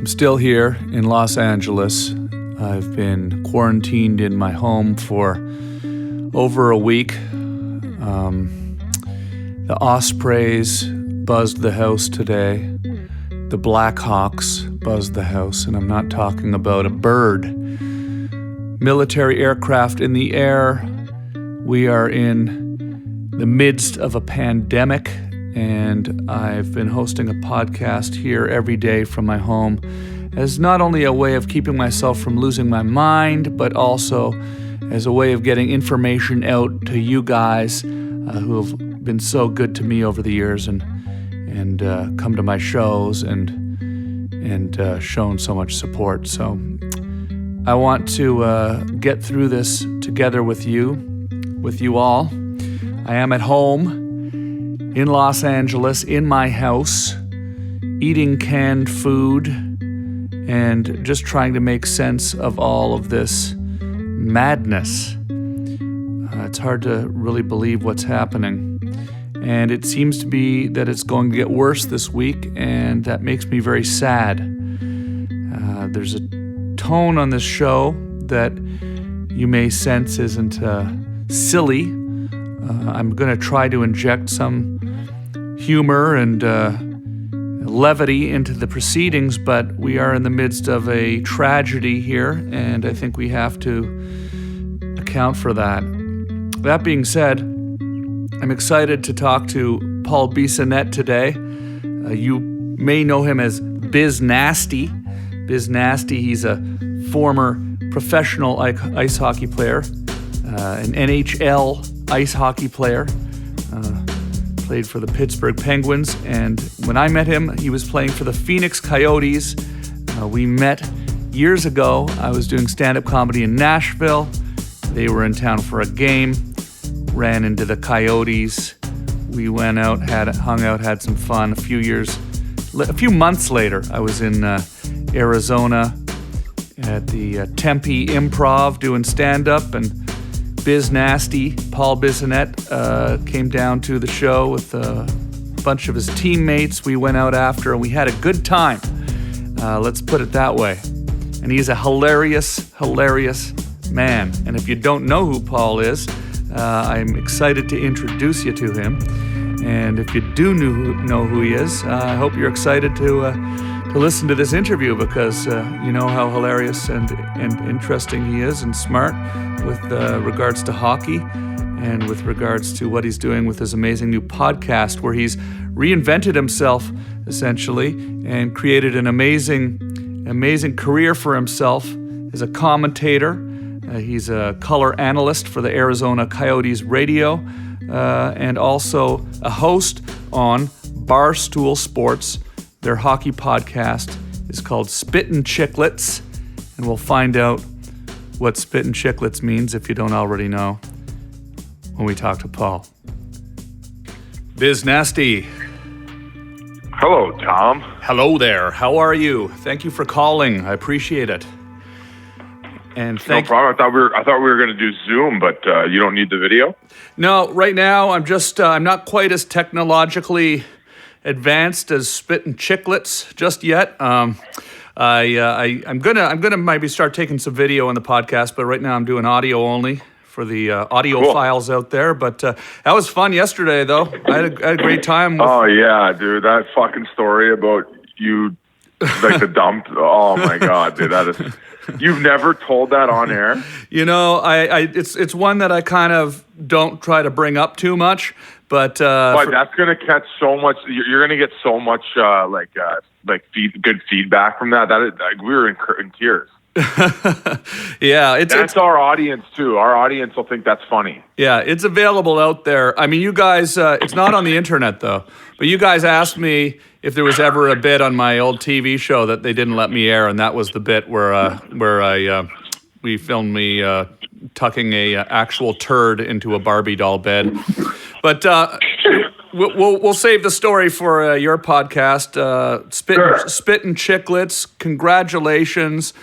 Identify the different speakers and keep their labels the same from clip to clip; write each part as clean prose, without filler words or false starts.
Speaker 1: I'm still here in Los Angeles. I've been quarantined in my home for over a week. The ospreys buzzed the house today. The Blackhawks buzzed the house, and I'm not talking about a bird. Military aircraft in the air. We are in the midst of a pandemic, and I've been hosting a podcast here every day from my home as not only a way of keeping myself from losing my mind, but also as a way of getting information out to you guys who have been so good to me over the years and come to my shows and shown so much support. So I want to get through this together with you all. I am at home in Los Angeles, in my house, eating canned food and just trying to make sense of all of this madness. It's hard to really believe what's happening. And it seems to be that it's going to get worse this week, and that makes me very sad. There's a tone on this show that you may sense isn't silly. I'm going to try to inject some humor and levity into the proceedings, but we are in the midst of a tragedy here, and I think we have to account for that. That being said, I'm excited to talk to Paul Bisonette today. You may know him as Biz Nasty. Biz Nasty, he's a former professional ice hockey player, an NHL ice hockey player, played for the Pittsburgh Penguins, and when I met him, he was playing for the Phoenix Coyotes. We met years ago. I was doing stand-up comedy in Nashville. They were in town for a game. Ran into the Coyotes. We went out, hung out, had some fun. A few months later, I was in Arizona at the Tempe Improv doing stand-up, and Biz Nasty, Paul Bisonette, came down to the show with a bunch of his teammates. We went out after, and we had a good time. Let's put it that way. And he's a hilarious, hilarious man. And if you don't know who Paul is, I'm excited to introduce you to him. And if you do know who he is, I hope you're excited to listen to this interview, because you know how hilarious and interesting he is and smart with regards to hockey and with regards to what he's doing with his amazing new podcast, where he's reinvented himself essentially and created an amazing career for himself as a commentator. He's a color analyst for the Arizona Coyotes radio, and also a host on Barstool Sports. Their hockey podcast is called Spittin' Chiclets, and we'll find out what Spittin' Chiclets means if you don't already know when we talk to Paul. Biz Nasty.
Speaker 2: Hello, Tom.
Speaker 1: Hello there. How are you? Thank you for calling. I appreciate it. And
Speaker 2: no problem. I thought we were going to do Zoom, but you don't need the video?
Speaker 1: No, right now I'm not quite as technologically advanced as Spittin' Chiclets just yet. I'm gonna maybe start taking some video on the podcast, but right now I'm doing audio only for the audio files out there. But that was fun yesterday, though. I had a great time.
Speaker 2: Oh yeah, dude, that fucking story about you, like the dump. Oh my god, dude, that is. You've never told that on air?
Speaker 1: You know, it's one that I kind of don't try to bring up too much, but
Speaker 2: that's gonna catch so much. You're gonna get so much good feedback from that. That is, we were in tears.
Speaker 1: Yeah,
Speaker 2: that's our audience too. Our audience will think that's funny.
Speaker 1: Yeah, it's available out there. I mean, you guys, it's not on the internet though. But you guys asked me if there was ever a bit on my old TV show that they didn't let me air, and that was the bit where we filmed me tucking a actual turd into a Barbie doll bed. But we'll save the story for your podcast. Spittin' Chiclets. Congratulations.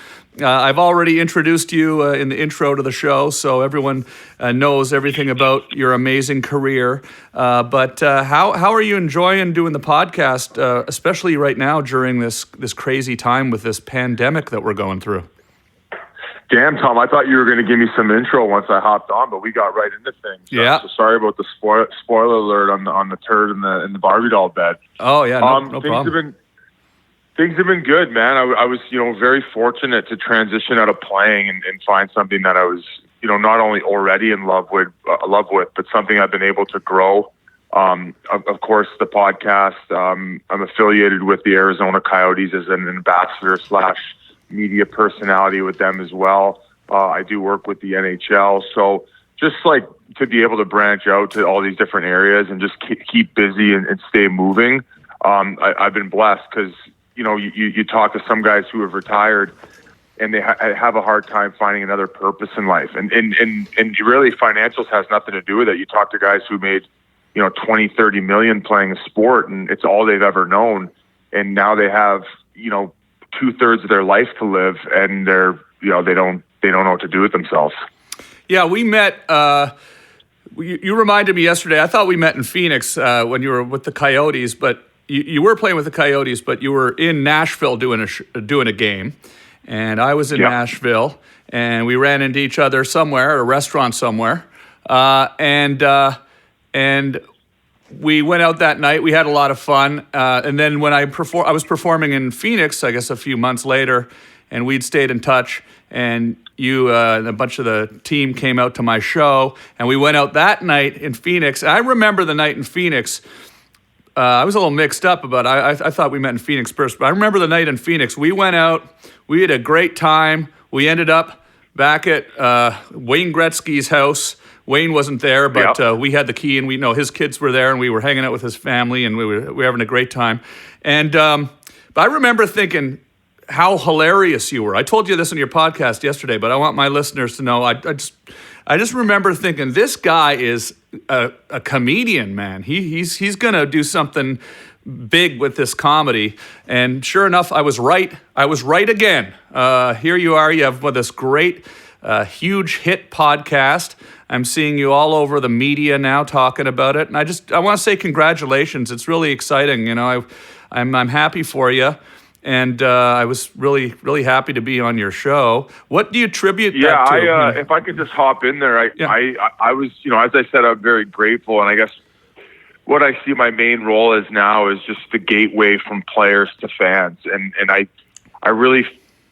Speaker 1: I've already introduced you in the intro to the show, so everyone knows everything about your amazing career. But how are you enjoying doing the podcast, especially right now during this crazy time with this pandemic that we're going through?
Speaker 2: Damn, Tom, I thought you were going to give me some intro once I hopped on, but we got right into things.
Speaker 1: Yeah.
Speaker 2: So sorry about the spoiler alert on the turd in the Barbie doll bed.
Speaker 1: Oh yeah, no
Speaker 2: things
Speaker 1: problem.
Speaker 2: Things have been good, man. I was, very fortunate to transition out of playing and find something that I was, not only already in love with, but something I've been able to grow. Of course, the podcast. I'm affiliated with the Arizona Coyotes as an ambassador / media personality with them as well. I do work with the NHL. So just like to be able to branch out to all these different areas and just keep busy and stay moving. I've been blessed because, you talk to some guys who have retired and they have a hard time finding another purpose in life. And really financials has nothing to do with it. You talk to guys who made, 20, 30 million playing a sport and it's all they've ever known. And now they have, 2/3 of their life to live, and they're they don't know what to do with themselves.
Speaker 1: Yeah, we met. You reminded me yesterday. I thought we met in Phoenix when you were with the Coyotes, but you were playing with the Coyotes, but you were in Nashville doing a game, and I was in Nashville, and we ran into each other somewhere at a restaurant somewhere, and we went out that night. We had a lot of fun. And then when I was performing in Phoenix, I guess a few months later, and we'd stayed in touch. And you and a bunch of the team came out to my show, and we went out that night in Phoenix. I remember the night in Phoenix. I was a little mixed up about it. I thought we met in Phoenix first, but I remember the night in Phoenix. We went out. We had a great time. We ended up back at Wayne Gretzky's house. Wayne wasn't there, but we had the key, and we know his kids were there, and we were hanging out with his family, and we were having a great time. And but I remember thinking how hilarious you were. I told you this on your podcast yesterday, but I want my listeners to know. I just remember thinking this guy is a comedian, man. He's gonna do something big with this comedy. And sure enough, I was right. I was right again. Here you are. You have this great, huge hit podcast. I'm seeing you all over the media now talking about it, and I want to say congratulations. It's really exciting. I'm happy for you, and I was really really happy to be on your show. What do you attribute that to?
Speaker 2: If I could just hop in there, I was, as I said, I'm very grateful, and I guess what I see my main role is now is just the gateway from players to fans, and I really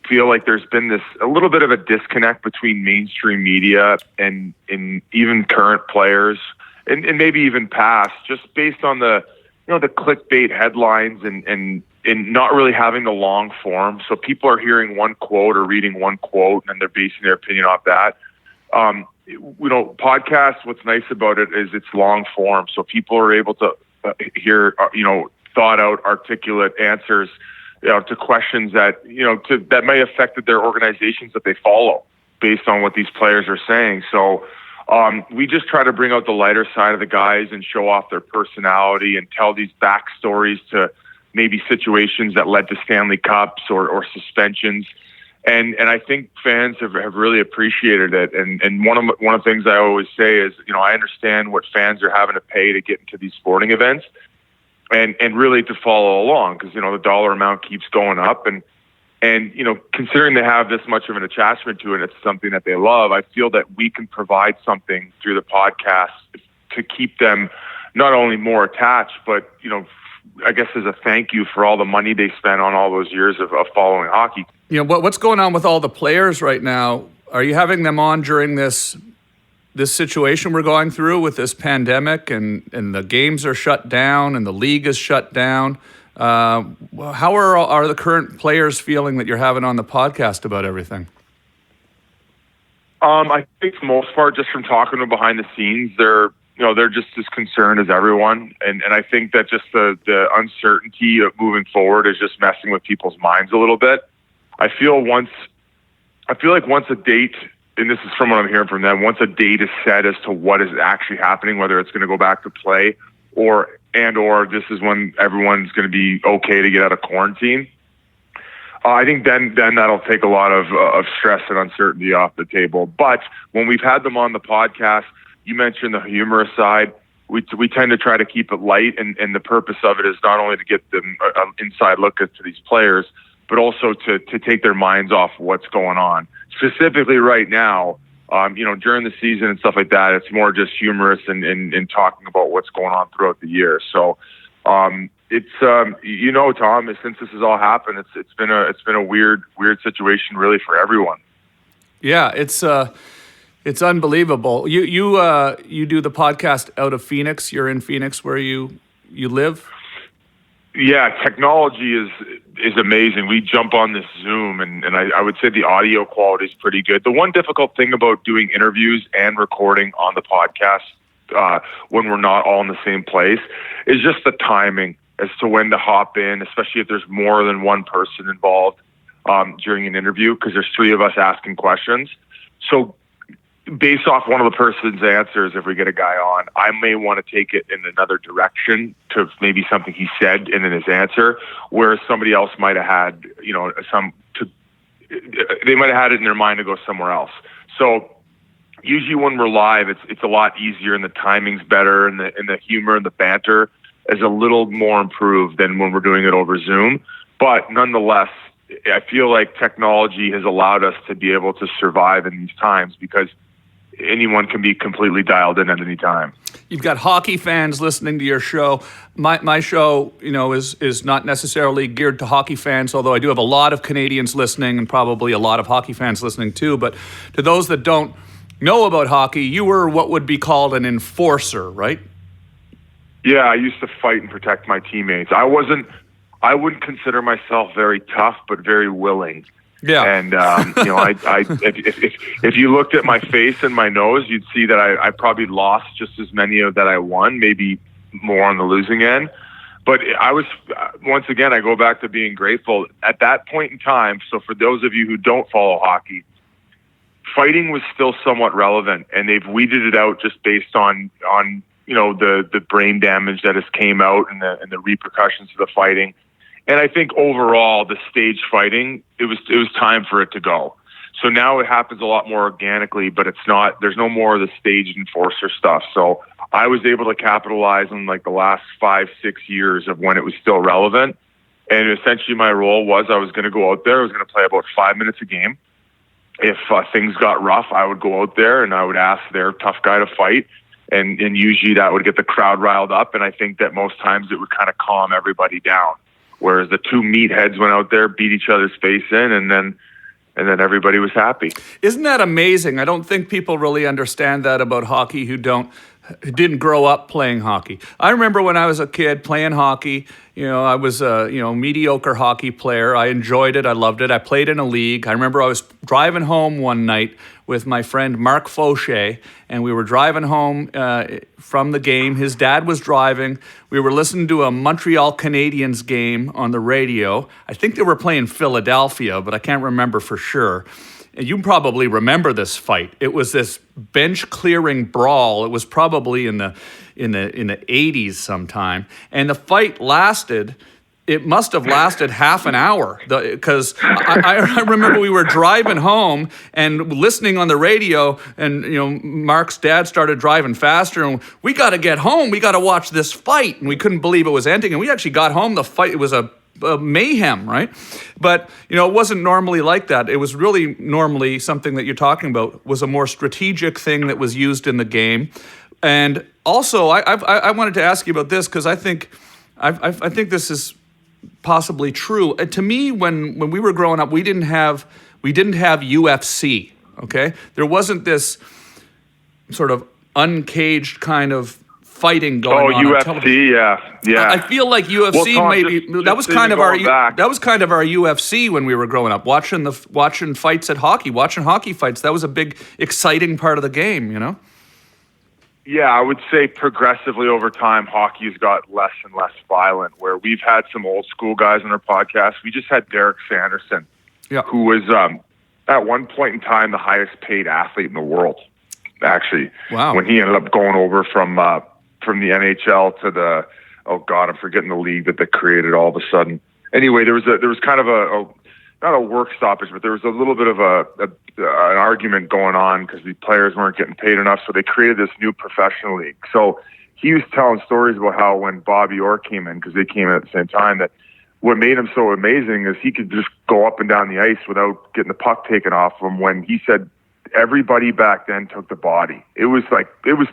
Speaker 2: feel like there's been a little bit of a disconnect between mainstream media and even current players and maybe even past, just based on the clickbait headlines and not really having the long form. So people are hearing one quote or reading one quote and they're basing their opinion off that. Podcasts, what's nice about it is it's long form. So people are able to hear, thought out, articulate answers to questions that, that may have affected their organizations that they follow based on what these players are saying. So we just try to bring out the lighter side of the guys and show off their personality and tell these backstories to maybe situations that led to Stanley Cups or suspensions. And I think fans have really appreciated it. And one of the things I always say is, I understand what fans are having to pay to get into these sporting events. And really to follow along because, the dollar amount keeps going up. And considering they have this much of an attachment to it, it's something that they love. I feel that we can provide something through the podcast to keep them not only more attached, but, I guess as a thank you for all the money they spent on all those years of following hockey.
Speaker 1: What's going on with all the players right now? Are you having them on during this situation we're going through with this pandemic and the games are shut down and the league is shut down? How are the current players feeling that you're having on the podcast about everything?
Speaker 2: I think for the most part, just from talking to them behind the scenes, they're just as concerned as everyone. And I think that just the uncertainty of moving forward is just messing with people's minds a little bit. I feel like once a date, and this is from what I'm hearing from them, once a date is set as to what is actually happening, whether it's going to go back to play or this is when everyone's going to be okay to get out of quarantine. I think then that'll take a lot of stress and uncertainty off the table. But when we've had them on the podcast, you mentioned the humorous side. We tend to try to keep it light, and the purpose of it is not only to get them an inside look to these players, but also to take their minds off what's going on. Specifically right now, during the season and stuff like that, it's more just humorous and talking about what's going on throughout the year. So it's Tom, since this has all happened, it's been a weird situation really for everyone.
Speaker 1: Yeah, it's unbelievable. You do the podcast out of Phoenix. You're in Phoenix where you live?
Speaker 2: Yeah, technology is amazing. We jump on this Zoom, and I would say the audio quality is pretty good. The one difficult thing about doing interviews and recording on the podcast when we're not all in the same place is just the timing as to when to hop in, especially if there's more than one person involved during an interview, because there's three of us asking questions. So based off one of the person's answers, if we get a guy on, I may want to take it in another direction to maybe something he said in his answer, whereas somebody else might have had, they might have had it in their mind to go somewhere else. So usually when we're live, it's a lot easier, and the timing's better, and the humor and the banter is a little more improved than when we're doing it over Zoom. But nonetheless, I feel like technology has allowed us to be able to survive in these times because anyone can be completely dialed in at any time.
Speaker 1: You've got hockey fans listening to your show. My show, is not necessarily geared to hockey fans, although I do have a lot of Canadians listening and probably a lot of hockey fans listening too. But to those that don't know about hockey, you were what would be called an enforcer, right?
Speaker 2: Yeah, I used to fight and protect my teammates. I wouldn't consider myself very tough, but very willing.
Speaker 1: Yeah.
Speaker 2: And, if you looked at my face and my nose, you'd see that I probably lost just as many of that I won, maybe more on the losing end. But I was, once again, I go back to being grateful. At that point in time, so for those of you who don't follow hockey, fighting was still somewhat relevant, and they've weeded it out just based on the brain damage that has came out and the repercussions of the fighting. And I think overall, the stage fighting, it was time for it to go. So now it happens a lot more organically, but there's no more of the staged enforcer stuff. So I was able to capitalize on like the last 5-6 years of when it was still relevant. And essentially my role was I was going to go out there. I was going to play about 5 minutes a game. If things got rough, I would go out there and I would ask their tough guy to fight. And usually that would get the crowd riled up. And I think that most times it would kind of calm everybody down. Whereas the two meatheads went out there, beat each other's face in, and then everybody was happy.
Speaker 1: Isn't that amazing? I don't think people really understand that about hockey who didn't grow up playing hockey. I remember when I was a kid playing hockey, I was a mediocre hockey player. I enjoyed it. I loved it. I played in a league. I remember I was driving home one night with my friend Mark Fauché, and we were driving home from the game. His dad was driving. We were listening to a Montreal Canadiens game on the radio. I think they were playing Philadelphia, but I can't remember for sure. And you probably remember this fight. It was this bench clearing brawl. It was probably in the 80s sometime. And the fight lasted, it must have lasted half an hour, because I remember we were driving home and listening on the radio, and Mark's dad started driving faster, and we got to get home. We got to watch this fight, and we couldn't believe it was ending. And we actually got home. The fight, it was a mayhem, right? But it wasn't normally like that. It was really normally something that you're talking about was a more strategic thing that was used in the game. And also, I wanted to ask you about this because I think this is possibly true. To me, when we were growing up, we didn't have UFC. Okay, there wasn't this sort of uncaged kind of fighting going on.
Speaker 2: Oh, UFC, yeah.
Speaker 1: I feel like UFC that was kind of our UFC when we were growing up, watching fights at hockey, watching hockey fights. That was a big, exciting part of the game,
Speaker 2: Yeah, I would say progressively over time, hockey's got less and less violent. Where we've had some old school guys on our podcast. We just had Derek Sanderson, who was at one point in time the highest paid athlete in the world. Actually,
Speaker 1: wow. When
Speaker 2: he ended up going over from the NHL to I'm forgetting the league that they created all of a sudden. Anyway, there was kind of not a work stoppage, but there was a little bit of an argument going on because the players weren't getting paid enough. So they created this new professional league. So he was telling stories about how when Bobby Orr came in, because they came in at the same time, that what made him so amazing is he could just go up and down the ice without getting the puck taken off him. When he said everybody back then took the body. It was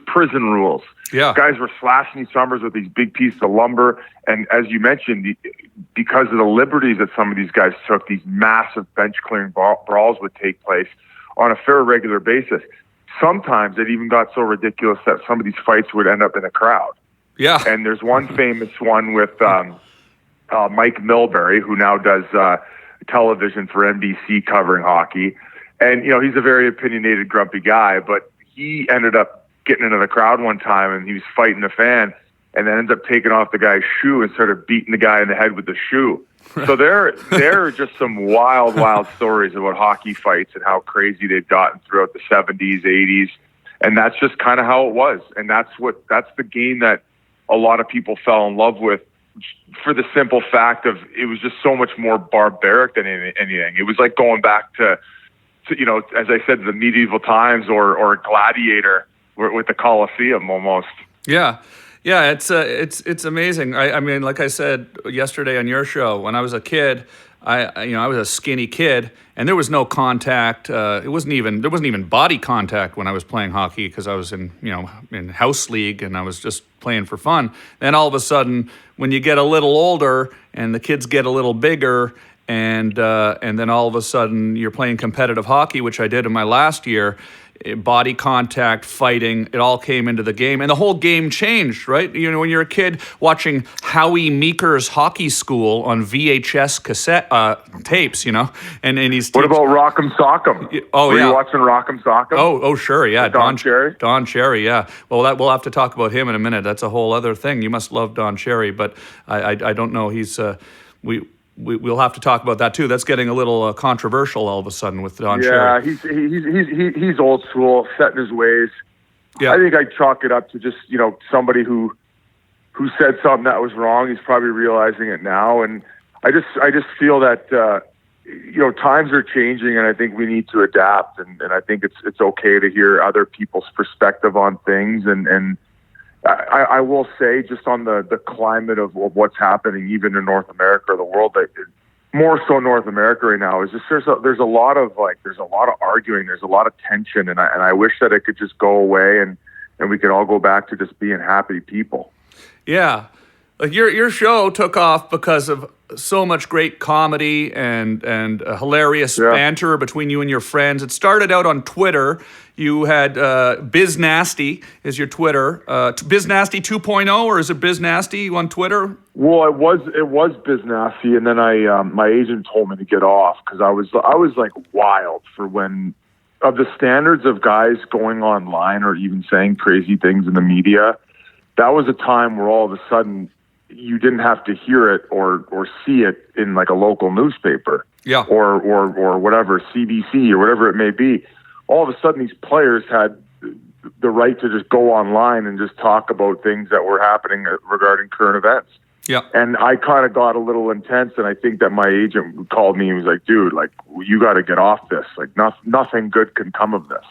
Speaker 2: prison rules.
Speaker 1: Yeah.
Speaker 2: Guys were slashing these summers with these big pieces of lumber. And as you mentioned, because of the liberties that some of these guys took, these massive bench clearing brawls would take place on a fair regular basis. Sometimes it even got so ridiculous that some of these fights would end up in a crowd.
Speaker 1: Yeah.
Speaker 2: And there's one famous one with Mike Milbury, who now does television for NBC covering hockey. And, he's a very opinionated, grumpy guy, but he ended up getting into the crowd one time and he was fighting a fan and then ended up taking off the guy's shoe and started beating the guy in the head with the shoe. So there are just some wild, wild stories about hockey fights and how crazy they've gotten throughout the 70s, 80s. And that's just kind of how it was. And that's the game that a lot of people fell in love with, for the simple fact of it was just so much more barbaric than anything. It was like going back to as I said, the medieval times or Gladiator with the Colosseum almost.
Speaker 1: Yeah. Yeah, it's amazing. I mean, like I said yesterday on your show, when I was a kid, I was a skinny kid, and there was no contact. There wasn't even body contact when I was playing hockey because I was in house league and I was just playing for fun. Then all of a sudden, when you get a little older and the kids get a little bigger, and then all of a sudden you're playing competitive hockey, which I did in my last year. Body contact, fighting, it all came into the game. And the whole game changed, right? When you're a kid watching Howie Meeker's Hockey School on VHS cassette tapes, and he's...
Speaker 2: What about Rock'em Sock'em?
Speaker 1: Oh,
Speaker 2: Were
Speaker 1: yeah.
Speaker 2: you watching Rock'em Sock'em?
Speaker 1: Oh, sure, yeah.
Speaker 2: Don Cherry?
Speaker 1: Don Cherry, yeah. Well, we'll have to talk about him in a minute. That's a whole other thing. You must love Don Cherry, but I don't know. We'll have to talk about that too. That's getting a little controversial all of a sudden with Don Cherry.
Speaker 2: Yeah, he's old school, set in his ways.
Speaker 1: Yeah.
Speaker 2: I think I chalk it up to just somebody who said something that was wrong. He's probably realizing it now, and I just feel that times are changing, and I think we need to adapt. And I think it's okay to hear other people's perspective on things. And I will say, just on the climate of what's happening, even in North America or the world, more so North America right now, is just there's a lot of arguing, there's a lot of tension, and I wish that it could just go away and we could all go back to just being happy people.
Speaker 1: Yeah, like your show took off because of so much great comedy and hilarious banter between you and your friends. It started out on Twitter. You had Biz Nasty is your Twitter. Biz Nasty 2.0, or is it Biz Nasty on Twitter?
Speaker 2: Well, it was Biz Nasty, and then my agent told me to get off because I was like wild for when of the standards of guys going online or even saying crazy things in the media. That was a time where all of a sudden you didn't have to hear it or see it in like a local newspaper, or whatever, CBC or whatever it may be. All of a sudden, these players had the right to just go online and just talk about things that were happening regarding current events.
Speaker 1: Yeah.
Speaker 2: And I kind of got a little intense, and I think that my agent called me and was like, dude, like, you got to get off this. Like, nothing good can come of this.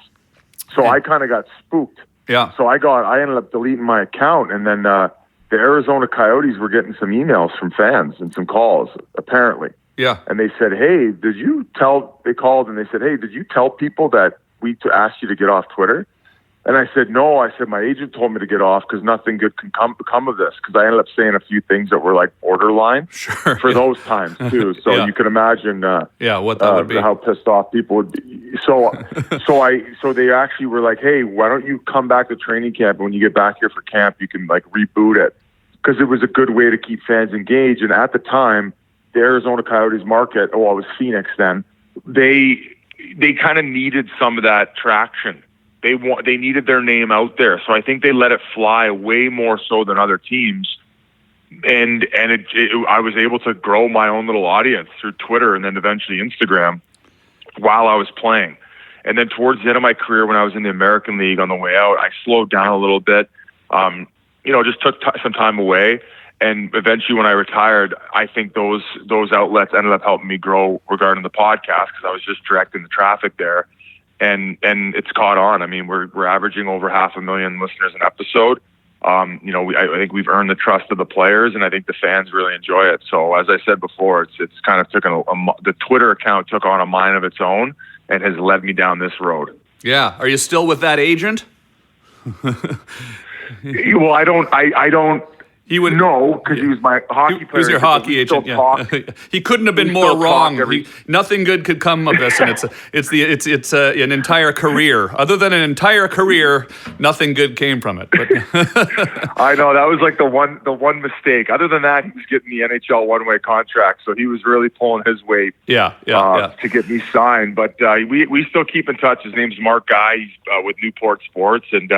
Speaker 2: So I kind of got spooked.
Speaker 1: Yeah.
Speaker 2: So I ended up deleting my account, and then the Arizona Coyotes were getting some emails from fans and some calls, apparently.
Speaker 1: Yeah.
Speaker 2: And they said, hey, they called and they said, hey, did you tell people that we asked you to get off Twitter? And I said, no. I said, my agent told me to get off because nothing good can come of this. Because I ended up saying a few things that were like borderline for those times too. So you can imagine
Speaker 1: what that would be.
Speaker 2: How pissed off people would be. So they actually were like, hey, why don't you come back to training camp? And when you get back here for camp, you can like reboot it. Because it was a good way to keep fans engaged. And at the time, the Arizona Coyotes market, it was Phoenix then, they kind of needed some of that traction. They needed their name out there. So I think they let it fly way more so than other teams. And I was able to grow my own little audience through Twitter and then eventually Instagram while I was playing. And then towards the end of my career, when I was in the American League on the way out, I slowed down a little bit. Just took some time away. And eventually when I retired, I think those outlets ended up helping me grow regarding the podcast, because I was just directing the traffic there. And it's caught on. I mean, we're averaging over 500,000 listeners an episode. I think we've earned the trust of the players, and I think the fans really enjoy it. So as I said before, it's kind of the Twitter account took on a mind of its own and has led me down this road.
Speaker 1: Yeah. Are you still with that agent?
Speaker 2: Well, I don't.
Speaker 1: He would
Speaker 2: No, because he was my hockey player.
Speaker 1: He was your hockey agent. Yeah. He couldn't have been more wrong. Nothing good could come of this, and it's an entire career. Other than an entire career, nothing good came from it. But
Speaker 2: I know that was like the one mistake. Other than that, he was getting the NHL one-way contract, so he was really pulling his weight.
Speaker 1: Yeah.
Speaker 2: To get me signed. But we still keep in touch. His name's Mark Guy. He's with Newport Sports, and.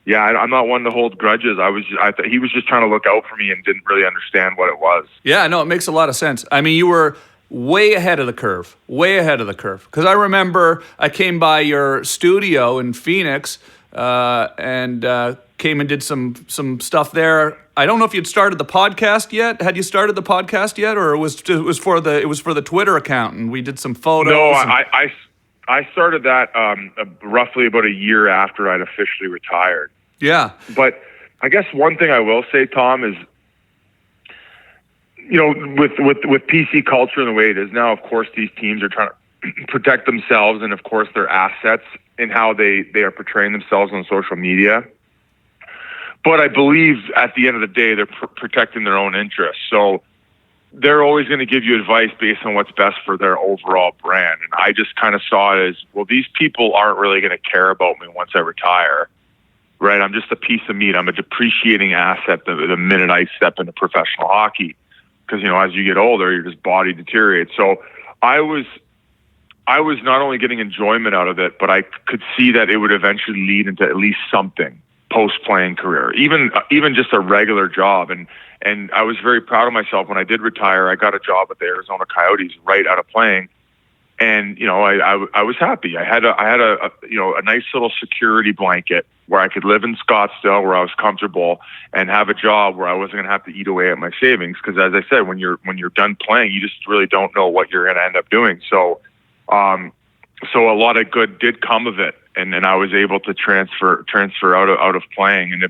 Speaker 2: Yeah, I'm not one to hold grudges. I thought he was just trying to look out for me and didn't really understand what it was.
Speaker 1: Yeah, no, it makes a lot of sense. I mean, you were way ahead of the curve. Because I remember I came by your studio in Phoenix and came and did some stuff there. I don't know if you'd started the podcast yet. Had you started the podcast yet, or it was for the Twitter account, and we did some photos?
Speaker 2: No, I started that roughly about a year after I'd officially retired.
Speaker 1: Yeah.
Speaker 2: But I guess one thing I will say, Tom, is, with PC culture and the way it is now, of course, these teams are trying to protect themselves and, of course, their assets in how they are portraying themselves on social media. But I believe at the end of the day, they're protecting their own interests. So they're always going to give you advice based on what's best for their overall brand. And I just kind of saw it as, well, these people aren't really going to care about me once I retire, right? I'm just a piece of meat. I'm a depreciating asset the minute I step into professional hockey, because, as you get older, your just body deteriorates. So I was not only getting enjoyment out of it, but I could see that it would eventually lead into at least something post-playing career, even just a regular job. And I was very proud of myself when I did retire. I got a job at the Arizona Coyotes right out of playing, and I was happy. I had a nice little security blanket where I could live in Scottsdale, where I was comfortable, and have a job where I wasn't going to have to eat away at my savings. Because as I said, when you're done playing, you just really don't know what you're going to end up doing. So a lot of good did come of it. And I was able to transfer out of playing,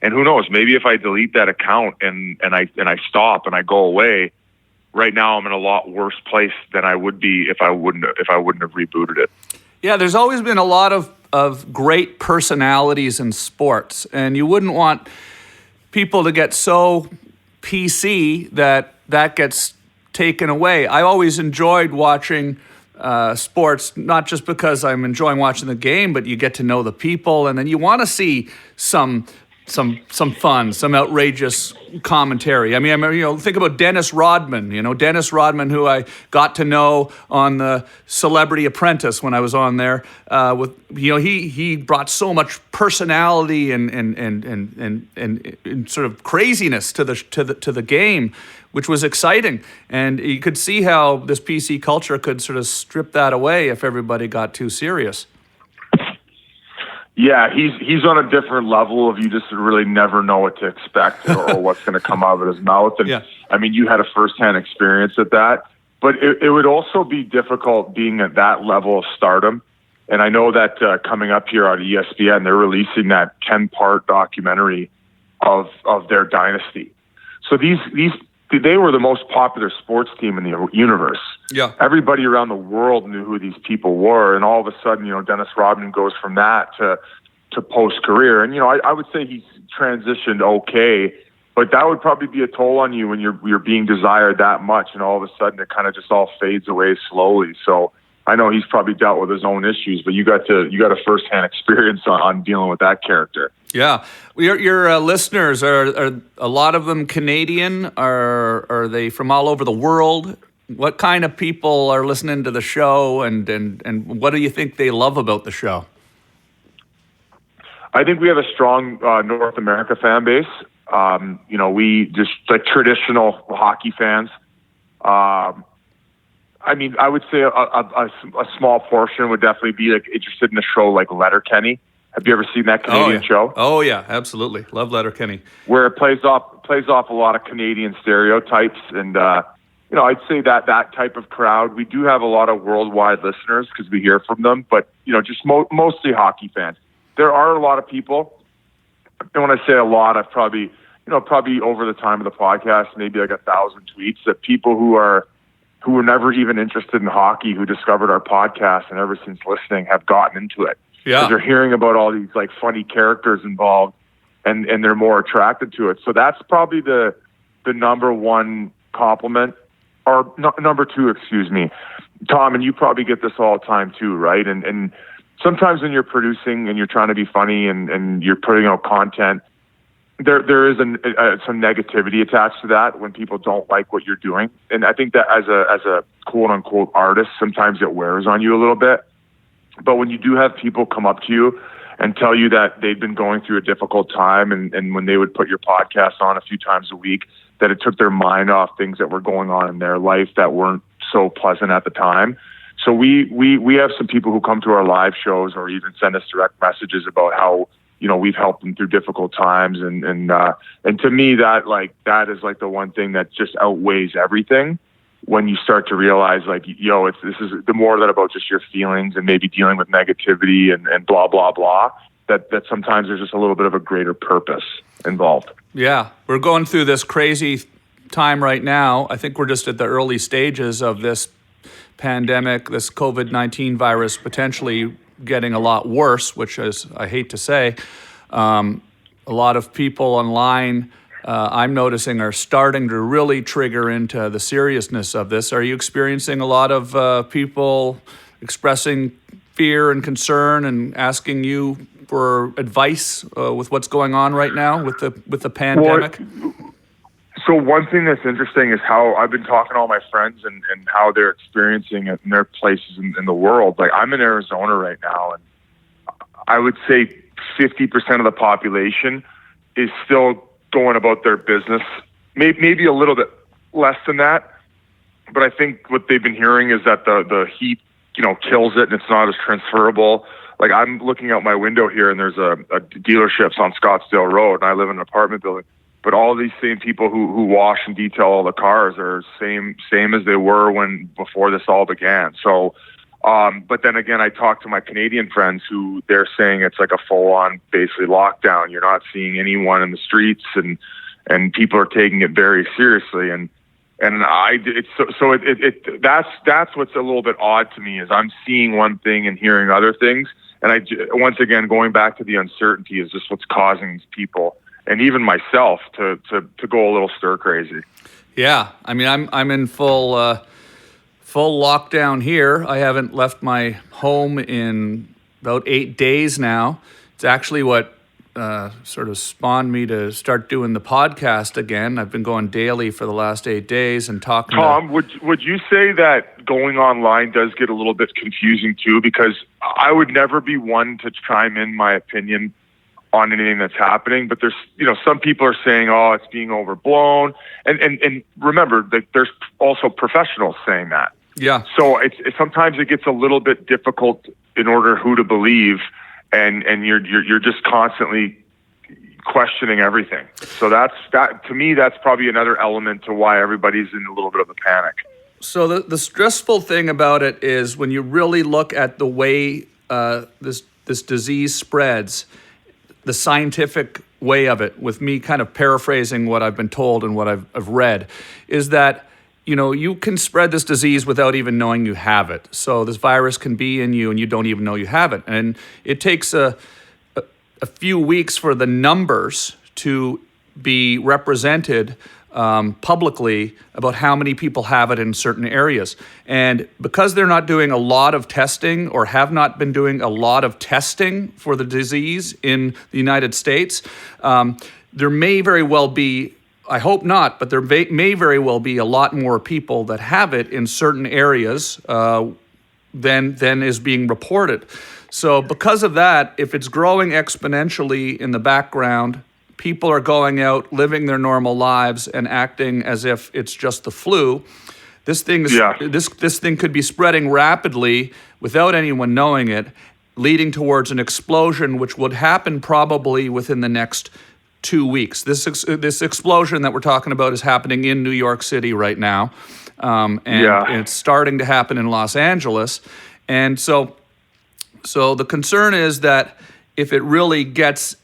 Speaker 2: and who knows, maybe if I delete that account and I stop and I go away, right now I'm in a lot worse place than I would be if I wouldn't have rebooted it.
Speaker 1: Yeah, there's always been a lot of great personalities in sports, and you wouldn't want people to get so PC that gets taken away. I always enjoyed watching sports, not just because I'm enjoying watching the game, but you get to know the people, and then you want to see some fun, some outrageous commentary. I mean, think about Dennis Rodman. Dennis Rodman, who I got to know on the Celebrity Apprentice when I was on there. He brought so much personality and sort of craziness to the game, which was exciting. And you could see how this PC culture could sort of strip that away if everybody got too serious.
Speaker 2: Yeah, he's on a different level of, you just really never know what to expect or what's going to come out of his mouth. And
Speaker 1: yeah.
Speaker 2: I mean, you had a firsthand experience at that, but it would also be difficult being at that level of stardom. And I know that coming up here on ESPN, they're releasing that 10-part documentary of their dynasty. So they were the most popular sports team in the universe.
Speaker 1: Yeah.
Speaker 2: Everybody around the world knew who these people were. And all of a sudden, Dennis Rodman goes from that to post-career. And, I would say he's transitioned okay, but that would probably be a toll on you when you're being desired that much. And all of a sudden, it kind of just all fades away slowly. So I know he's probably dealt with his own issues, but you got a firsthand experience on dealing with that character.
Speaker 1: Yeah, your listeners, are a lot of them Canadian? Are they from all over the world? What kind of people are listening to the show, and what do you think they love about the show?
Speaker 2: I think we have a strong North America fan base. We just like traditional hockey fans. I mean, I would say a small portion would definitely be like interested in a show like Letterkenny. Have you ever seen that Canadian show?
Speaker 1: Oh yeah, absolutely. Love Letterkenny.
Speaker 2: Where it plays off a lot of Canadian stereotypes, and I'd say that type of crowd. We do have a lot of worldwide listeners because we hear from them, but just mostly hockey fans. There are a lot of people. And when I say a lot, I've probably over the time of the podcast, maybe like 1,000 tweets that people who were never even interested in hockey, who discovered our podcast and ever since listening have gotten into it.
Speaker 1: Yeah.
Speaker 2: Because they're hearing about all these like funny characters involved and they're more attracted to it. So that's probably the number one compliment, or number two, excuse me, Tom, and you probably get this all the time too, right? And sometimes when you're producing and you're trying to be funny and you're putting out content, there is some negativity attached to that when people don't like what you're doing. And I think that as a quote unquote artist, sometimes it wears on you a little bit. But when you do have people come up to you and tell you that they've been going through a difficult time, and when they would put your podcast on a few times a week, that it took their mind off things that were going on in their life that weren't so pleasant at the time. So we have some people who come to our live shows or even send us direct messages about how, we've helped them through difficult times. And to me, that is like the one thing that just outweighs everything. When you start to realize this is the more than about just your feelings and maybe dealing with negativity and blah, blah, blah, that sometimes there's just a little bit of a greater purpose involved.
Speaker 1: Yeah. We're going through this crazy time right now. I think we're just at the early stages of this pandemic, this COVID-19 virus potentially getting a lot worse, which is, I hate to say, a lot of people online I'm noticing are starting to really trigger into the seriousness of this. Are you experiencing a lot of people expressing fear and concern and asking you for advice with what's going on right now with the pandemic?
Speaker 2: So one thing that's interesting is how I've been talking to all my friends and how they're experiencing it in their places in the world. Like I'm in Arizona right now, and I would say 50% of the population is still going about their business, maybe a little bit less than that. But I think what they've been hearing is that the heat, kills it, and it's not as transferable. Like I'm looking out my window here, and there's a dealerships on Scottsdale Road, and I live in an apartment building. But all these same people who wash and detail all the cars are same as they were before this all began. So, but then again, I talked to my Canadian friends who they're saying it's like a full-on basically lockdown. You're not seeing anyone in the streets, and people are taking it very seriously. That's what's a little bit odd to me is I'm seeing one thing and hearing other things. And once again, going back to the uncertainty is just what's causing these people, and even myself, to go a little stir crazy. Yeah,
Speaker 1: I mean, I'm in full lockdown here. I haven't left my home in about 8 days now. It's actually what sort of spawned me to start doing the podcast again. I've been going daily for the last 8 days and talking.
Speaker 2: Tom, would you say that going online does get a little bit confusing too? Because I would never be one to chime in my opinion on anything that's happening, but there's, some people are saying, oh, it's being overblown. And remember that there's also professionals saying that.
Speaker 1: Yeah.
Speaker 2: So sometimes it gets a little bit difficult in order who to believe, and you're just constantly questioning everything. So that to me, that's probably another element to why everybody's in a little bit of a panic.
Speaker 1: So the stressful thing about it is when you really look at the way this disease spreads, the scientific way of it, with me kind of paraphrasing what I've been told and what I've read, is that, you can spread this disease without even knowing you have it. So this virus can be in you and you don't even know you have it. And it takes a few weeks for the numbers to be represented publicly about how many people have it in certain areas. And because they're not doing a lot of testing, or have not been doing a lot of testing for the disease in the United States, there may very well be, I hope not, but there may very well be a lot more people that have it in certain areas than is being reported. So because of that, if it's growing exponentially in the background, people are going out, living their normal lives, and acting as if it's just the flu. This thing is, this thing could be spreading rapidly without anyone knowing it. leading towards an explosion, which would happen probably within the next 2 weeks. This explosion that we're talking about is happening in New York City right now, and it's starting to happen in Los Angeles. And so the concern is that if it really gets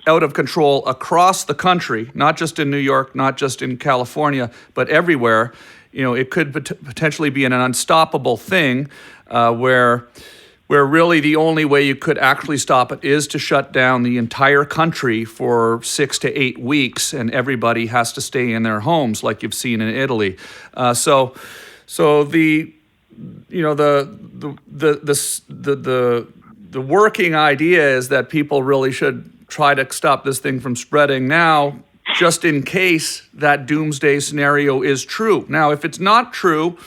Speaker 1: out of control across the country, not just in New York, not just in California, but everywhere, it could potentially be an unstoppable thing where really the only way you could actually stop it is to shut down the entire country for 6 to 8 weeks, and everybody has to stay in their homes, like you've seen in Italy. So the working idea is that people really should try to stop this thing from spreading now, just in case that doomsday scenario is true. Now, if it's not true,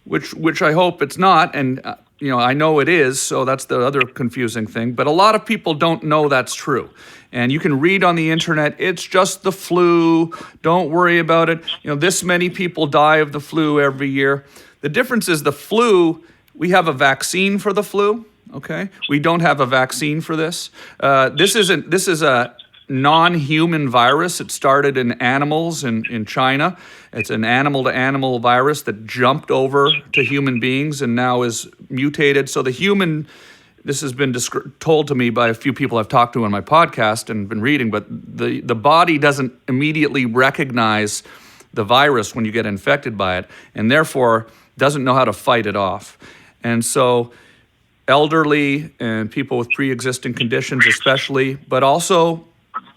Speaker 1: which I hope it's not, and I know it is, so that's the other confusing thing, but a lot of people don't know that's true. And you can read on the internet, it's just the flu, don't worry about it. This many people die of the flu every year. The difference is the flu, we have a vaccine for the flu, okay? We don't have a vaccine for this. This is a non-human virus. It started in animals in China. It's an animal-to-animal virus that jumped over to human beings and now is mutated. So this has been told to me by a few people I've talked to on my podcast and been reading, but the body doesn't immediately recognize the virus when you get infected by it, and therefore doesn't know how to fight it off. And so elderly and people with pre-existing conditions especially, but also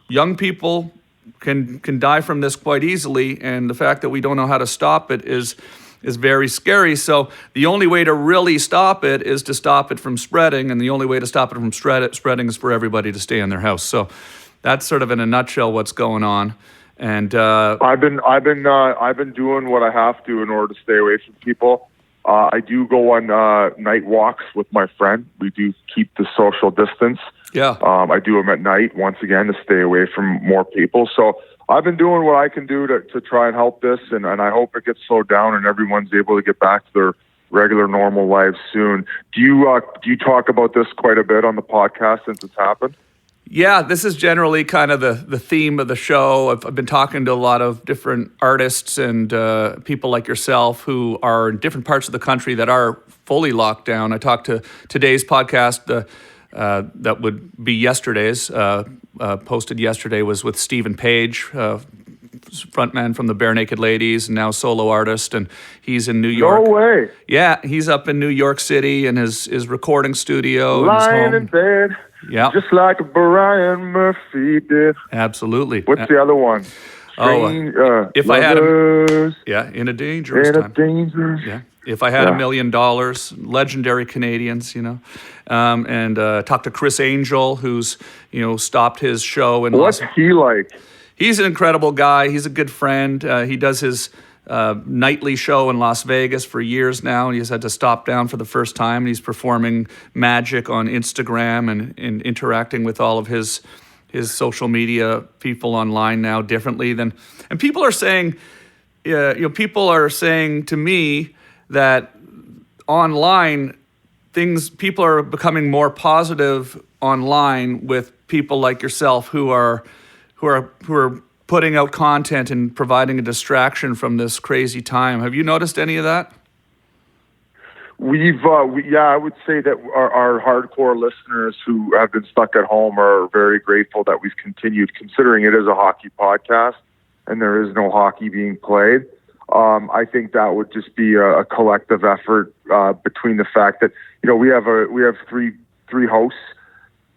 Speaker 1: young people can die from this quite easily, and the fact that we don't know how to stop it is very scary. So the only way to really stop it is to stop it from spreading, and the only way to stop it from spreading is for everybody to stay in their house. So that's sort of in a nutshell what's going on. And
Speaker 2: I've been doing what I have to in order to stay away from people. I do go on night walks with my friend. We do keep the social distance.
Speaker 1: Yeah.
Speaker 2: I do them at night, once again, to stay away from more people. So I've been doing what I can do to try and help this, and I hope it gets slowed down and everyone's able to get back to their regular, normal lives soon. Do you talk about this quite a bit on the podcast since it's happened?
Speaker 1: Yeah, this is generally kind of the theme of the show. I've been talking to a lot of different artists and people like yourself who are in different parts of the country that are fully locked down. I talked to today's podcast, that would be yesterday's, posted yesterday, was with Stephen Page, frontman from the Bare Naked Ladies and now solo artist, and he's in New York.
Speaker 2: No way.
Speaker 1: Yeah, he's up in New York City in his recording studio.
Speaker 2: Lying in bed.
Speaker 1: Yeah.
Speaker 2: Just like Brian Murphy did.
Speaker 1: Absolutely.
Speaker 2: What's the other one?
Speaker 1: If I had in a dangerous time.
Speaker 2: Yeah.
Speaker 1: If I had $1 million, legendary Canadians, and talked to Chris Angel, who's stopped his show in.
Speaker 2: What's he like?
Speaker 1: He's an incredible guy. He's a good friend. He does his nightly show in Las Vegas for years now, and he's had to stop down for the first time. And he's performing magic on Instagram and interacting with all of his social media people online now differently than. And people are saying, people are saying to me that online people are becoming more positive online with people like yourself who are putting out content and providing a distraction from this crazy time. Have you noticed any of that?
Speaker 2: I would say that our hardcore listeners who have been stuck at home are very grateful that we've continued, considering it is a hockey podcast and there is no hockey being played. I think that would just be a collective effort between the fact that we have three hosts.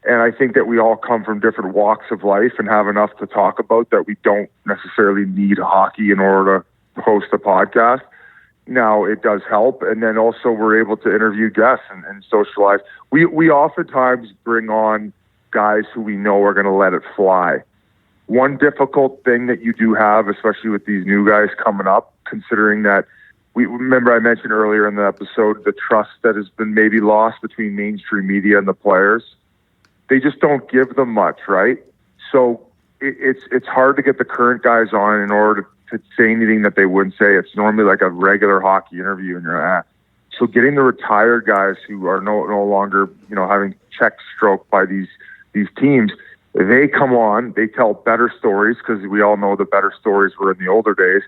Speaker 2: And I think that we all come from different walks of life and have enough to talk about that we don't necessarily need hockey in order to host a podcast. Now, it does help. And then also we're able to interview guests and socialize. We oftentimes bring on guys who we know are going to let it fly. One difficult thing that you do have, especially with these new guys coming up, considering that remember I mentioned earlier in the episode the trust that has been maybe lost between mainstream media and the players. They just don't give them much, right? So it's hard to get the current guys on in order to say anything that they wouldn't say. It's normally like a regular hockey interview, and you're at. So getting the retired guys who are no longer, having checks stroked by these teams, they come on, they tell better stories, because we all know the better stories were in the older days,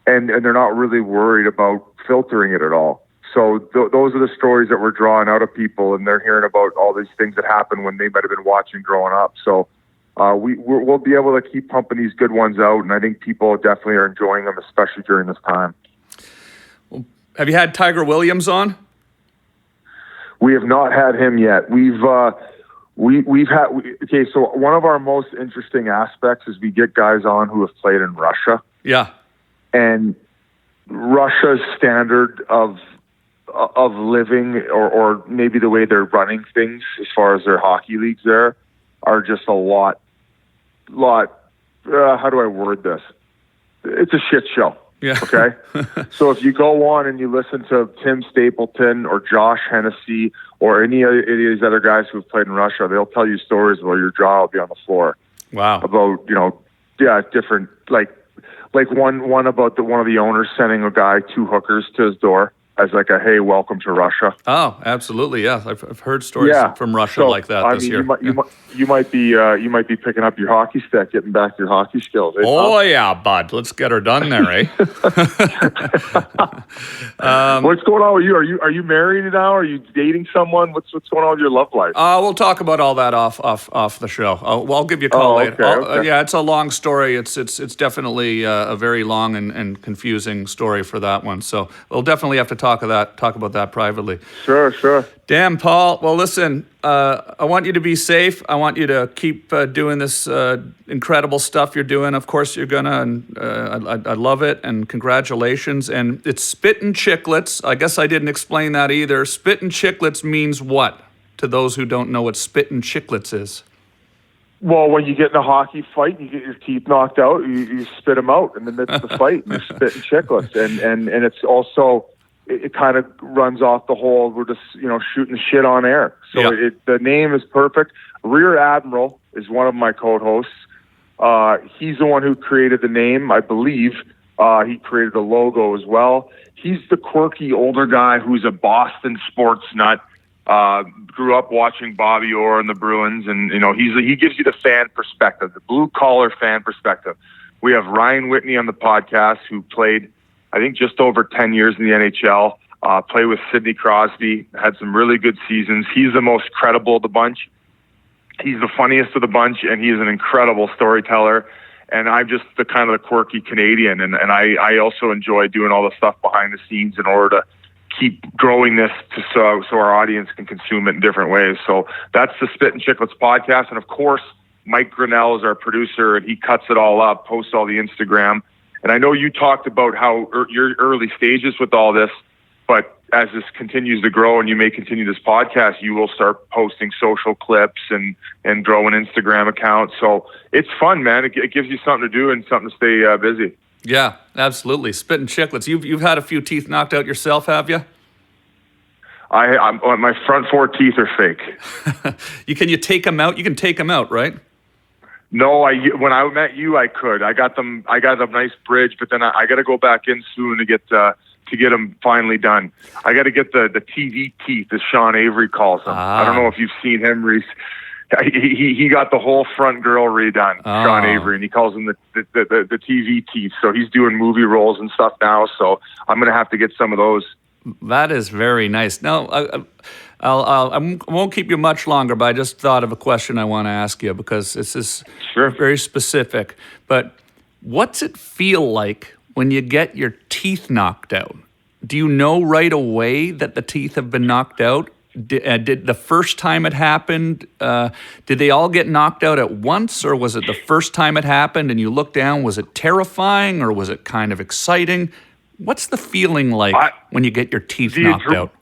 Speaker 2: and they're not really worried about filtering it at all. So those are the stories that we're drawing out of people, and they're hearing about all these things that happened when they might have been watching growing up. So we'll be able to keep pumping these good ones out, and I think people definitely are enjoying them, especially during this time.
Speaker 1: Well, have you had Tiger Williams on?
Speaker 2: We have not had him yet. We've had. Okay, so one of our most interesting aspects is we get guys on who have played in Russia.
Speaker 1: Yeah.
Speaker 2: And Russia's standard of living, or maybe the way they're running things as far as their hockey leagues there, are just a lot. How do I word this? It's a shit show.
Speaker 1: Yeah.
Speaker 2: Okay. So if you go on and you listen to Tim Stapleton or Josh Hennessy or any of these other guys who've played in Russia, they'll tell you stories where your jaw will be on the floor.
Speaker 1: Wow.
Speaker 2: About different like one about one of the owners sending a guy 2 hookers to his door as like a, hey, welcome to Russia.
Speaker 1: Oh, absolutely, yeah. I've heard stories from Russia like that this year.
Speaker 2: You might be picking up your hockey stick, getting back your hockey skills.
Speaker 1: Oh yeah, bud. Let's get her done there, eh?
Speaker 2: What's going on with you? Are you married now? Are you dating someone? What's going on with your love life?
Speaker 1: We'll talk about all that off the show. I'll give you a call later.
Speaker 2: Okay.
Speaker 1: Yeah, it's a long story. It's definitely a very long and confusing story for that one. So we'll definitely have to talk about that privately.
Speaker 2: Sure.
Speaker 1: Damn, Paul. Well, listen, I want you to be safe. I want you to keep doing this incredible stuff you're doing. Of course, you're gonna, and I love it, and congratulations. And it's Spittin' Chicklets. I guess I didn't explain that either. Spittin' Chicklets means what, to those who don't know what Spittin' Chicklets is?
Speaker 2: Well, when you get in a hockey fight and you get your teeth knocked out, you spit them out in the midst of the fight, and you're spitting chicklets. And it's also... It kind of runs off the whole, we're just, shooting the shit on air. So the name is perfect. Rear Admiral is one of my co-hosts. He's the one who created the name, I believe. He created the logo as well. He's the quirky older guy who's a Boston sports nut. Grew up watching Bobby Orr and the Bruins, and he gives you the fan perspective, the blue collar fan perspective. We have Ryan Whitney on the podcast, who played, I think, just over 10 years in the NHL, played with Sidney Crosby, had some really good seasons. He's the most credible of the bunch. He's the funniest of the bunch, and he is an incredible storyteller. And I'm just the kind of the quirky Canadian, and I also enjoy doing all the stuff behind the scenes in order to keep growing this so our audience can consume it in different ways. So that's the Spittin' Chicklets podcast. And of course, Mike Grinnell is our producer, and he cuts it all up, posts all the Instagram. And I know you talked about how your early stages with all this, but as this continues to grow and you may continue this podcast, you will start posting social clips and grow an Instagram account. So it's fun, man. It gives you something to do and something to stay busy.
Speaker 1: Yeah, absolutely. Spittin' Chicklets. You've had a few teeth knocked out yourself, have you?
Speaker 2: My front 4 teeth are fake.
Speaker 1: Can you take them out? You can take them out, right?
Speaker 2: No, when I met you, I could. I got a nice bridge, but then I got to go back in soon to get them finally done. I got to get the TV teeth, as Sean Avery calls them. I don't know if you've seen him, Reese. He got the whole front grill redone, Sean Avery, and he calls them the TV teeth. So he's doing movie roles and stuff now. So I'm gonna have to get some of those.
Speaker 1: That is very nice. Now, I won't keep you much longer, but I just thought of a question I want to ask you, because this is very specific. But what's it feel like when you get your teeth knocked out? Do you know right away that the teeth have been knocked out? Did the first time it happened, did they all get knocked out at once, or was it the first time it happened and you looked down, was it terrifying, or was it kind of exciting? What's the feeling like when you get your teeth knocked out?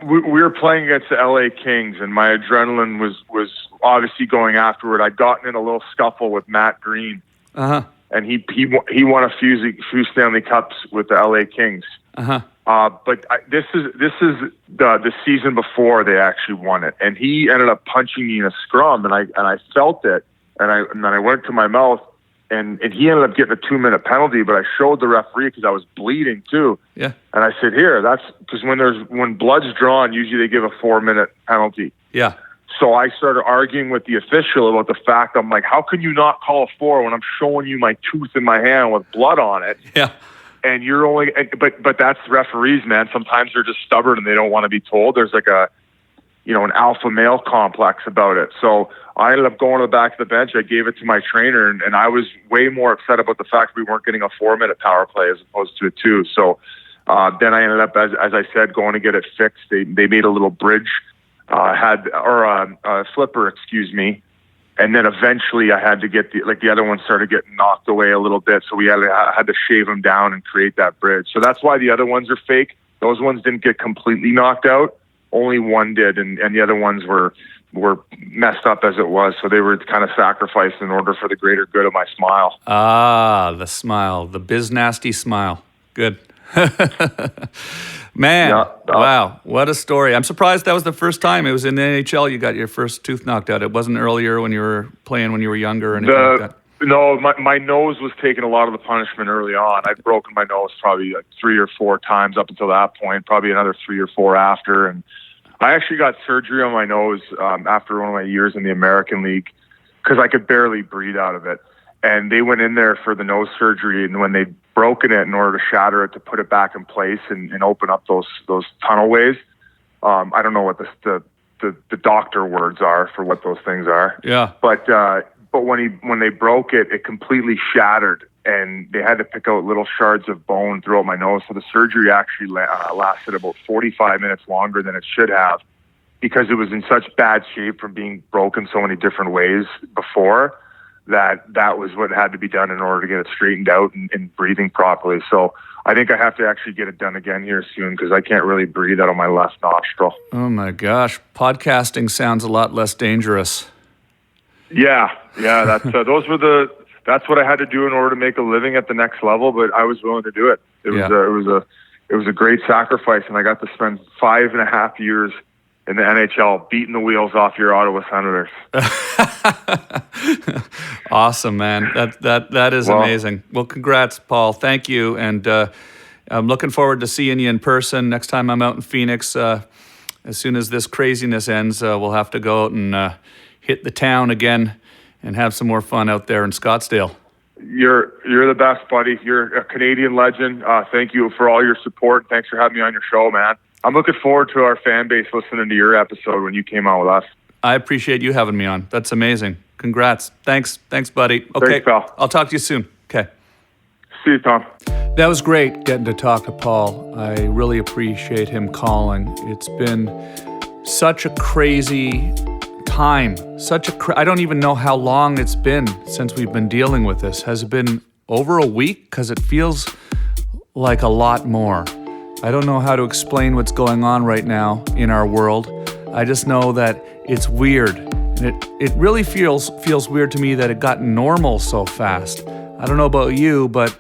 Speaker 2: We were playing against the LA Kings, and my adrenaline was obviously going afterward. I'd gotten in a little scuffle with Matt Green, and he won a few Stanley Cups with the LA Kings. But this is the season before they actually won it, and he ended up punching me in a scrum, and I felt it, and then I went to my mouth, and he ended up getting a 2-minute penalty, but I showed the referee because I was bleeding too.
Speaker 1: Yeah.
Speaker 2: And I said, here, that's because when blood's drawn, usually they give a 4-minute penalty.
Speaker 1: Yeah.
Speaker 2: So I started arguing with the official about the fact, I'm like, how can you not call a 4 when I'm showing you my tooth in my hand with blood on it?
Speaker 1: Yeah.
Speaker 2: And you're only, but that's referees, man. Sometimes they're just stubborn and they don't want to be told. There's like an alpha male complex about it. So I ended up going to the back of the bench. I gave it to my trainer, and I was way more upset about the fact we weren't getting a 4-minute power play as opposed to a 2. So then I ended up, as I said, going to get it fixed. They made a little bridge, a flipper, excuse me. And then eventually I had to get the other one started getting knocked away a little bit. So we had to shave them down and create that bridge. So that's why the other ones are fake. Those ones didn't get completely knocked out. Only one did. And the other ones were messed up as it was. So they were kind of sacrificed in order for the greater good of my smile.
Speaker 1: Ah, the smile, the biz nasty smile. Good. Man, yeah, wow, what a story. I'm surprised that was the first time. It was in the NHL you got your first tooth knocked out. It wasn't earlier when you were playing when you were younger or anything like that.
Speaker 2: No, my nose was taking a lot of the punishment early on. I'd broken my nose probably 3 or 4 times up until that point, probably another 3 or 4 after. And I actually got surgery on my nose after one of my years in the American League because I could barely breathe out of it. And they went in there for the nose surgery, and when they'd broken it in order to shatter it to put it back in place and open up those tunnel ways, I don't know what the doctor words are for what those things are.
Speaker 1: Yeah.
Speaker 2: But when they broke it, it completely shattered, and they had to pick out little shards of bone throughout my nose. So the surgery actually lasted about 45 minutes longer than it should have because it was in such bad shape from being broken so many different ways before. That was what had to be done in order to get it straightened out and breathing properly. So I think I have to actually get it done again here soon because I can't really breathe out of my left nostril.
Speaker 1: Oh my gosh, podcasting sounds a lot less dangerous.
Speaker 2: Yeah, that's that's what I had to do in order to make a living at the next level, but I was willing to do it. It was a great sacrifice, and I got to spend 5.5 years in the NHL beating the wheels off your Ottawa Senators.
Speaker 1: Awesome, man. That is amazing. Well, congrats, Paul. Thank you, and I'm looking forward to seeing you in person next time I'm out in Phoenix. As soon as this craziness ends, we'll have to go out and hit the town again and have some more fun out there in Scottsdale.
Speaker 2: You're the best, buddy. You're a Canadian legend. Thank you for all your support. Thanks for having me on your show, man. I'm looking forward to our fan base listening to your episode when you came out with us.
Speaker 1: I appreciate you having me on. That's amazing. Congrats. Thanks, buddy. Okay,
Speaker 2: thanks, pal.
Speaker 1: I'll talk to you soon. Okay.
Speaker 2: See you, Tom.
Speaker 1: That was great getting to talk to Paul. I really appreciate him calling. It's been such a crazy time. I don't even know how long it's been since we've been dealing with this. Has it been over a week? Because it feels like a lot more. I don't know how to explain what's going on right now in our world. I just know that it's weird. And it really feels weird to me that it got normal so fast. I don't know about you, but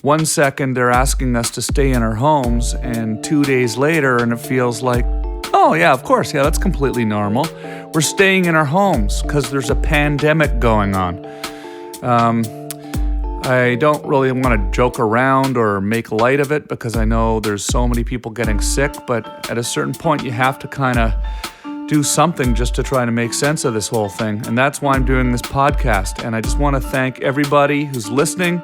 Speaker 1: 1 second they're asking us to stay in our homes, and 2 days later, and it feels like, oh yeah, of course, yeah, that's completely normal. We're staying in our homes because there's a pandemic going on. I don't really want to joke around or make light of it because I know there's so many people getting sick, but at a certain point you have to kind of do something just to try to make sense of this whole thing. And that's why I'm doing this podcast. And I just want to thank everybody who's listening.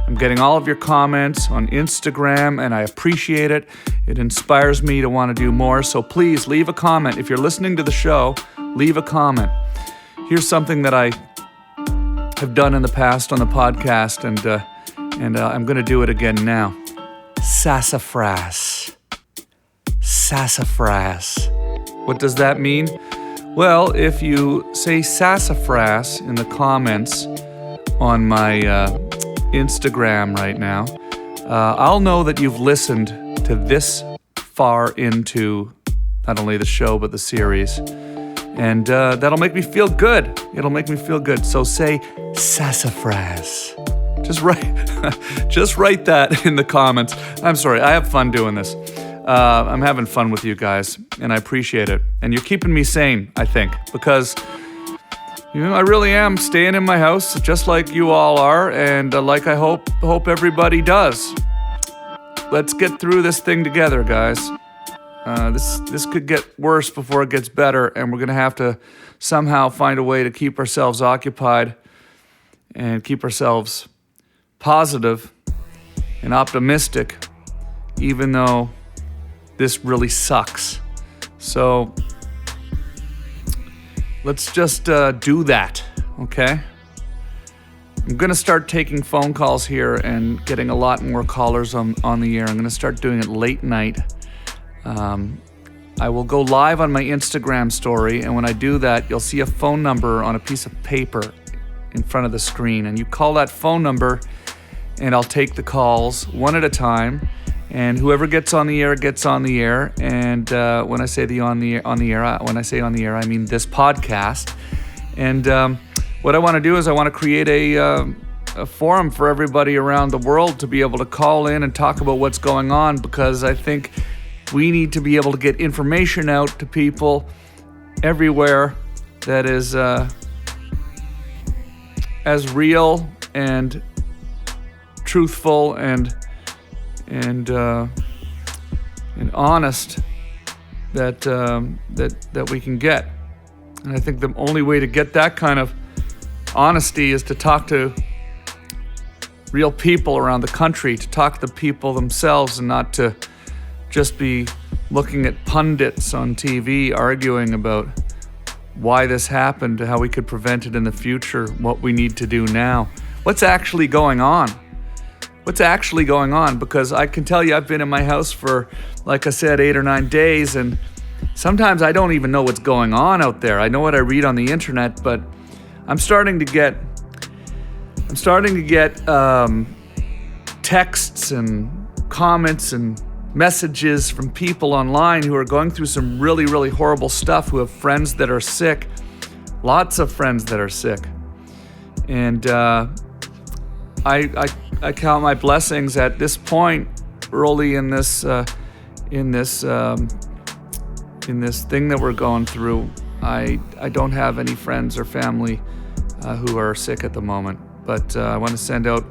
Speaker 1: I'm getting all of your comments on Instagram, and I appreciate it. It inspires me to want to do more. So please leave a comment. If you're listening to the show, leave a comment. Here's something that I have done in the past on the podcast, and I'm going to do it again now. Sassafras. Sassafras. What does that mean? Well, if you say sassafras in the comments on my Instagram right now, I'll know that you've listened to this far into not only the show but the series. And that'll make me feel good. It'll make me feel good. So say sassafras. Just write that in the comments. I'm sorry, I have fun doing this. I'm having fun with you guys, and I appreciate it. And you're keeping me sane, I think, because I really am staying in my house just like you all are, and like I hope everybody does. Let's get through this thing together, guys. This could get worse before it gets better, and we're going to have to somehow find a way to keep ourselves occupied and keep ourselves positive and optimistic, even though this really sucks. So let's just do that, okay? I'm going to start taking phone calls here and getting a lot more callers on the air. I'm going to start doing it late night. I will go live on my Instagram story, and when I do that, you'll see a phone number on a piece of paper in front of the screen, and you call that phone number, and I'll take the calls one at a time, and whoever gets on the air gets on the air. And when I say on the air, I mean this podcast. And what I want to do is I want to create a forum for everybody around the world to be able to call in and talk about what's going on, because I think we need to be able to get information out to people everywhere that is as real and truthful and honest that we can get. And I think the only way to get that kind of honesty is to talk to real people around the country, to talk to the people themselves, and not to just be looking at pundits on TV arguing about why this happened, how we could prevent it in the future, what we need to do now. What's actually going on? What's actually going on? Because I can tell you, I've been in my house for, like I said, 8 or 9 days, and sometimes I don't even know what's going on out there. I know what I read on the internet, but I'm starting to get texts and comments and messages from people online who are going through some really, really horrible stuff, who have friends that are sick, lots of friends that are sick. And I count my blessings at this point, early in this thing that we're going through. I don't have any friends or family who are sick at the moment, but I want to send out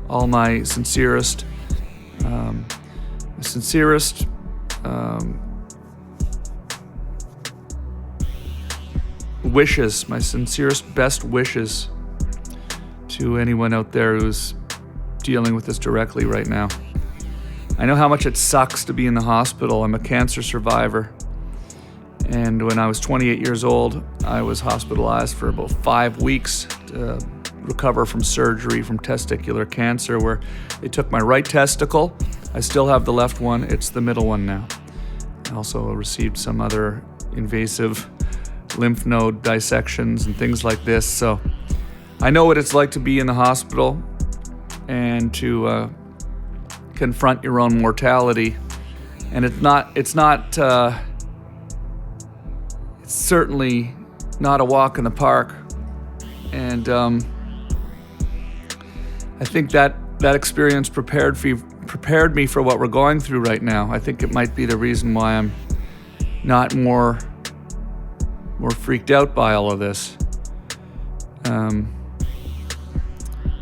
Speaker 1: all my sincerest wishes, my sincerest best wishes to anyone out there who's dealing with this directly right now. I know how much it sucks to be in the hospital. I'm a cancer survivor, and when I was 28 years old, I was hospitalized for about 5 weeks to recover from surgery from testicular cancer, where they took my right testicle. I still have the left one. It's the middle one now. I also received some other invasive lymph node dissections and things like this. So I know what it's like to be in the hospital and to confront your own mortality. And it's certainly not a walk in the park. And I think that experience prepared me for what we're going through right now. I think it might be the reason why I'm not more freaked out by all of this.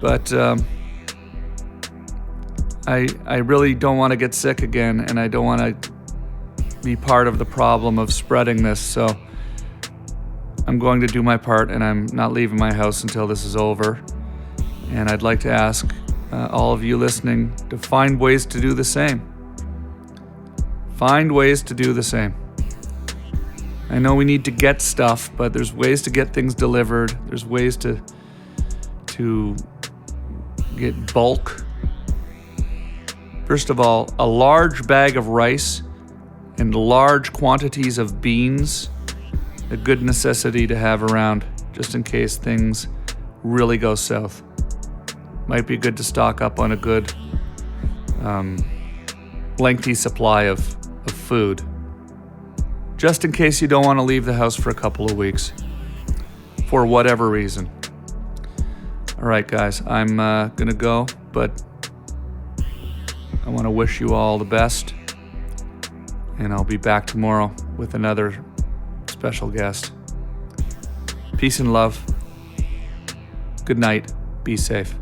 Speaker 1: But I really don't want to get sick again, and I don't want to be part of the problem of spreading this. So I'm going to do my part, and I'm not leaving my house until this is over. And I'd like to ask all of you listening to find ways to do the same. Find ways to do the same. I know we need to get stuff, but there's ways to get things delivered. There's ways to get bulk. First of all, a large bag of rice and large quantities of beans, a good necessity to have around just in case things really go south. Might be good to stock up on a good lengthy supply of food, just in case you don't want to leave the house for a couple of weeks for whatever reason. All right, guys, I'm gonna go, but I want to wish you all the best, and I'll be back tomorrow with another special guest. Peace and love. Good night. Be safe.